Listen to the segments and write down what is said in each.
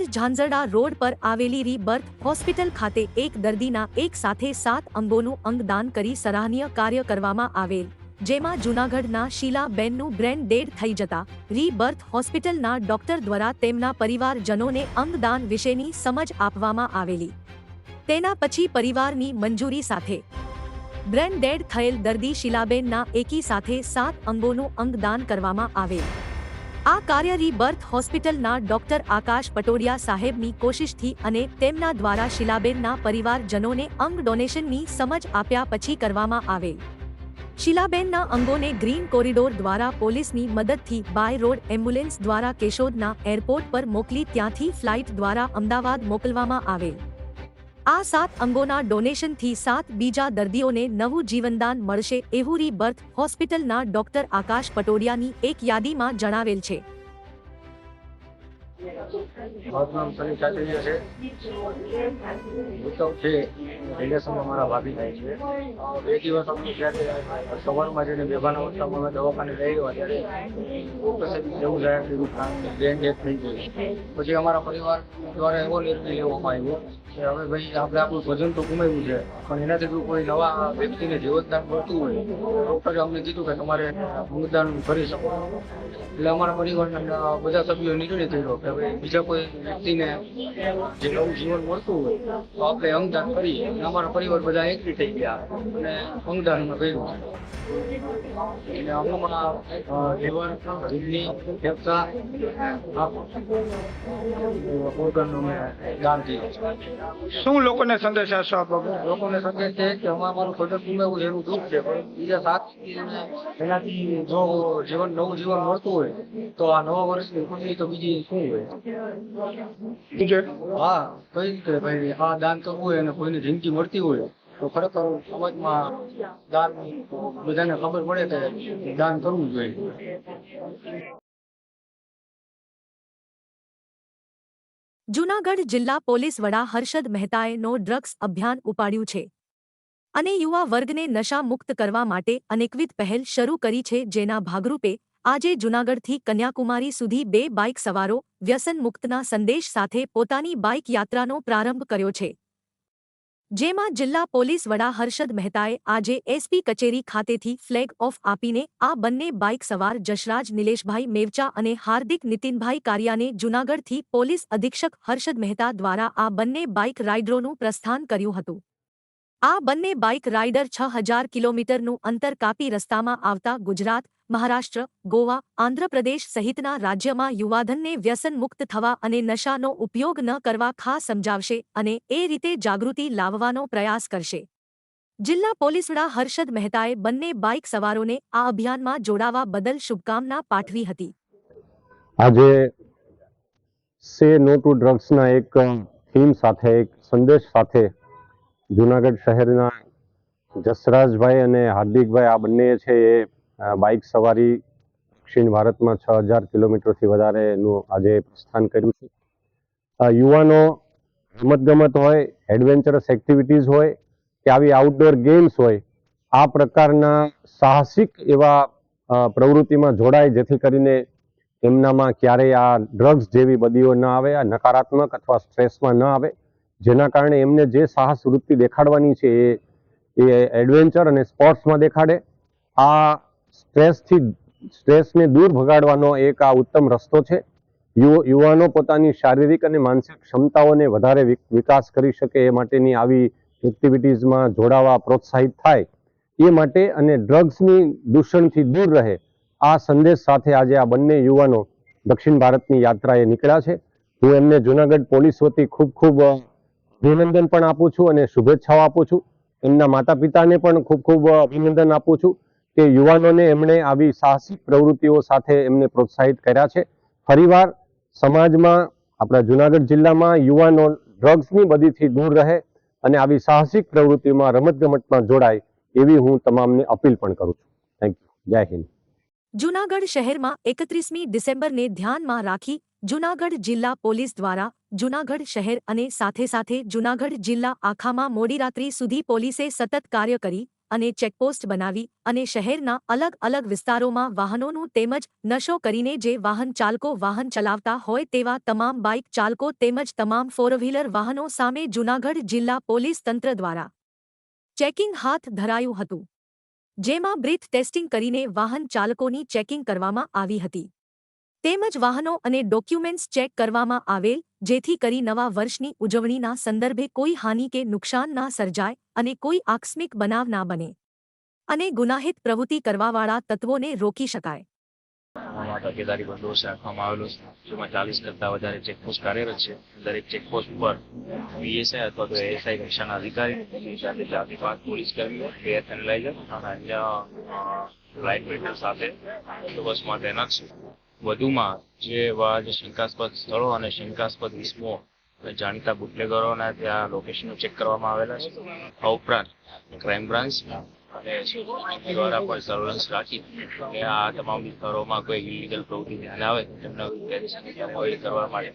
Junagadh Zanzarda road પર આવેલી rebirth hospital ખાતે એક દર્દીના એક સાથે 7 અંગોનું અંગદાન કરી સરાહનીય કાર્ય કરવામાં આવેલ, જેમાં જુનાગઢના શીલાબેનનું બ્રેન ડેડ થઈ જતા રીબર્થ હોસ્પિટલના ડોક્ટર દ્વારા તેમના પરિવારજનોને અંગદાન વિશેની સમજ આપવામાં આવેલી. તેના પછી પરિવારની મંજૂરી સાથે બ્રેન ડેડ થયેલ દર્દી શીલાબેનના એકી સાથે 7 અંગોનું અંગદાન કરવામાં આવેલ. આ કાર્ય રીબર્થ હોસ્પિટલના ડોક્ટર આકાશ પટોડિયા સાહેબની કોશિશથી અને તેમના દ્વારા શીલાબેનના પરિવારજનોને અંગ ડોનેશનની સમજ આપ્યા પછી કરવામાં આવેલ. શીલાબેનના અંગોને ગ્રીન કોરિડોર દ્વારા પોલીસની મદદથી બાય રોડ એમ્બ્યુલન્સ દ્વારા કેશોદના એરપોર્ટ પર મોકલી ત્યાંથી ફ્લાઇટ દ્વારા અમદાવાદ મોકલવામાં આવેલ. આ 7 અંગોના ડોનેશનથી 7 બીજા દર્દીઓને નવું જીવનદાન મળશે એવું રીબર્થ હોસ્પિટલના ડોક્ટર આકાશ પટોડિયાની એક યાદીમાં જણાવેલ છે. મારું નામ સની ચાચરિયા છે. ઉત્સવ છે રિલેશનમાં મારા ભાભી થાય છે. 2 દિવસ અમને જ્યારે સવારમાં જઈને બેભાન અવસ્થામાં અમે દવાખાને લઈ આવ્યા ત્યારે એવું જાય કે બ્રેન ડેથ થઈ ગઈ. પછી અમારા પરિવાર દ્વારા એવો નિર્ણય લેવામાં આવ્યો કે હવે ભાઈ આપણે આપણું ભજન તો ગુમાવ્યું છે, પણ એનાથી જો કોઈ નવા વ્યક્તિને જીવનદાન મળતું હોય ડૉક્ટરે અમને કીધું કે તમારે અંગદાન કરી શકો. એટલે અમારા પરિવારના બધા સભ્યો નિર્ણય કર્યો કે હવે બીજા કોઈ વ્યક્તિને જે નવું જીવન મળતું હોય તો આપણે અંગદાન કરીએ. અમારા પરિવાર બધા એગ્રી થઈ ગયા અને અંગદાન અમે કર્યું. એટલે અમુકમાં લીવર, કિડની, ફેફસા ઓર્ગન અમે દાન કર્યું. શું લોકોને સંદેશ આપશો? લોકોને સંદેશ છે કે અમારું ભજન ગુમાવ્યું એનું દુઃખ છે, પણ બીજા 7 એનાથી જો નવું જીવન મળતું હોય તો આ નવા વર્ષની ખુશી તો બીજી શું હોય? હા, કઈ રીતે ભાઈ આ દાન કરવું હોય અને કોઈને જિંદગી મળતી હોય તો ખરેખર સમાજમાં દાન બધાને ખબર પડે કે દાન કરવું જોઈએ. જૂનાગઢ જિલ્લા પોલીસ વડા હર્ષદ મહેતાએ નો ડ્રગ્સ અભિયાન ઉપાડ્યું છે અને યુવા વર્ગને નશા મુક્ત કરવા માટે અનેકવિધ પહેલ શરૂ કરી છે, જેના ભાગરૂપે આજે જૂનાગઢથી કન્યાકુમારી સુધી 2 બાઇક સવારો વ્યસન મુક્તના સંદેશ સાથે પોતાની બાઇક યાત્રાનો પ્રારંભ કર્યો છે. જેમાં જિલ્લા પોલીસ વડા હર્ષદ મહેતાએ આજે એસપી કચેરી ખાતેથી ફ્લેગ ઓફ આપીને આ બંને બાઇક સવાર જશરાજ નિલેશભાઈ મેવચા અને હાર્દિક નીતિનભાઈ કારિયાને જૂનાગઢથી પોલીસ અધિક્ષક હર્ષદ મહેતા દ્વારા આ બંને બાઇક રાઇડરોનું પ્રસ્થાન કર્યું હતું. આ બંને બાઇક રાઇડર 6000 કિલોમીટરનું અંતર કાપી રસ્તામાં આવતા ગુજરાત, મહારાષ્ટ્ર, ગોવા, આંધ્રપ્રદેશ સહિતના રાજ્યમાં યુવાધનને વ્યસન મુક્ત થવા અને નશાનો ઉપયોગ ન કરવા ખાસ સમજાવશે અને એ રીતે જાગૃતિ લાવવાનો પ્રયાસ કરશે. જિલ્લા પોલીસ વડા હર્ષદ મહેતાએ બંને બાઇક સવારોને આ અભિયાનમાં જોડાવા બદલ શુભકામના પાઠવી હતી. આજે સે નો ટુ ડ્રગ્સના એક થીમ સાથે, એક સંદેશ સાથે જૂનાગઢ શહેરના જસરાજભાઈ અને હાર્દિકભાઈ આ બંને છે એ બાઇક સવારી દક્ષિણ ભારતમાં 6000 કિલોમીટરથી વધારેનું આજે પ્રસ્થાન કર્યું છે. યુવાનો રમતગમત હોય, એડવેન્ચરસ એક્ટિવિટીઝ હોય કે આવી આઉટડોર ગેમ્સ હોય, આ પ્રકારના સાહસિક એવા પ્રવૃત્તિમાં જોડાય જેથી કરીને એમનામાં ક્યારેય આ ડ્રગ્સ જેવી બદીઓ ન આવે, આ નકારાત્મક અથવા સ્ટ્રેસમાં ન આવે, જેના કારણે એમને જે સાહસ વૃત્તિ દેખાડવાની છે એ એડવેન્ચર અને સ્પોર્ટ્સમાં દેખાડે. આ સ્ટ્રેસને દૂર ભગાડવાનો એક આ ઉત્તમ રસ્તો છે. યુવાનો પોતાની શારીરિક અને માનસિક ક્ષમતાઓને વધારે વિકાસ કરી શકે એ માટેની આવી એક્ટિવિટીઝમાં જોડાવા પ્રોત્સાહિત થાય એ માટે અને ડ્રગ્સની દૂષણથી દૂર રહે આ સંદેશ સાથે આજે આ બંને યુવાનો દક્ષિણ ભારતની યાત્રાએ નીકળ્યા છે. હું એમને જૂનાગઢ પોલીસ વતી ખૂબ ખૂબ અભિનંદન પણ આપું છું અને શુભેચ્છાઓ આપું છું. એમના માતા પિતાને પણ ખૂબ ખૂબ અભિનંદન આપું છું કે યુવાનોને એમણે આવી સાહસિક પ્રવૃત્તિઓ સાથે એમને પ્રોત્સાહિત કર્યા છે. ફરીવાર સમાજમાં, આપણા જૂનાગઢ જિલ્લામાં યુવાનો ડ્રગ્સની બદીથી દૂર રહે અને આવી સાહસિક પ્રવૃત્તિઓમાં, રમતગમતમાં જોડાય એવી હું તમામને અપીલ પણ કરું છું. Thank you. જય હિન્દ. જૂનાગઢ શહેરમાં 31મી ડિસેમ્બરને ધ્યાનમાં રાખી જૂનાગઢ જિલ્લા પોલીસ દ્વારા જૂનાગઢ શહેર અને સાથે સાથે જૂનાગઢ જિલ્લા આખામાં મોડી રાત્રિ સુધી પોલીસે સતત કાર્ય કરી અને ચેકપોસ્ટ બનાવી અને શહેરના અલગ અલગ વિસ્તારોમાં વાહનોનું તેમજ નશો કરીને જે વાહન ચાલકો વાહન ચલાવતા હોય તેવા તમામ બાઇક ચાલકો તેમજ તમામ ફોરવ્હીલર વાહનો સામે જૂનાગઢ જિલ્લા પોલીસ તંત્ર દ્વારા ચેકિંગ હાથ ધરાયું હતું, જેમાં બ્રીથ ટેસ્ટિંગ કરીને વાહન ચાલકોની ચેકિંગ કરવામાં આવી હતી તેમજ વાહનો અને ડોક્યુમેન્ટ્સ ચેક કરવામાં આવેલ, જેથી કરી નવા વર્ષની ઉજવણીના સંદર્ભે કોઈ હાનિ કે નુકસાન ના સર્જાય અને કોઈ આકસ્મિક બનાવ ના બને અને ગુનાહિત પ્રવૃત્તિ કરવાવાળા તત્વોને રોકી શકાય. તકેદારી બંદોબસ્ત રાખવામાં આવેલો છે, જેમાં 40 કરતા વધારે ચેકપોસ્ટ કાર્યરત છે. દરેક ચેકપોસ્ટ ઉપર પીએસઆઈ અથવા તો એએસઆઈ કક્ષાના અધિકારી સાથે 4 થી 5 પોલીસ કર્મીઓ, કેસ એનાલાઇઝર અને અન્ય લાઇટ વેટર સાથે બંદોબસ્તમાં તૈનાત છે. વધુમાં જે શંકાસ્પદ સ્થળો અને શંકાસ્પદ ઇસમો જાણીતા બુટલેગરોના ત્યાં લોકેશનો ચેક કરવામાં આવેલા છે. આ ઉપરાંત ક્રાઇમ બ્રાન્ચ અને CCTV દ્વારા પણ સર્વેલન્સ રાખી આ તમામ વિસ્તારોમાં કોઈ ઇલીગલ પ્રવૃત્તિ ધ્યાને આવે તેમના અવોઇડ કરવા માટે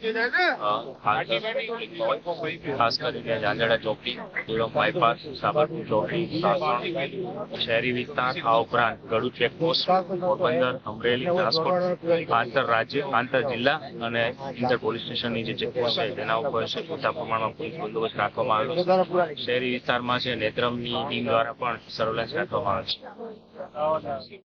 ખાસ કરીને ઝાંઝડા ચોકડી, દુલમ બાયપાસ, સાબરપુર ચોકડી, શહેરી વિસ્તાર, આ ઉપરાંત ગળુ ચેકપોસ્ટ, પોરબંદર, અમરેલી, રાજકોટ, આંતર રાજ્ય, આંતર જિલ્લા અને ઇન્ટર પોલીસ સ્ટેશનની જે ચેકપોસ્ટ છે તેના ઉપર મોટા પ્રમાણમાં પોલીસ બંદોબસ્ત રાખવામાં આવ્યો છે. શહેરી વિસ્તારમાં છે નેત્રમની ટીમ દ્વારા પણ સર્વેલન્સ રાખવામાં આવે છે.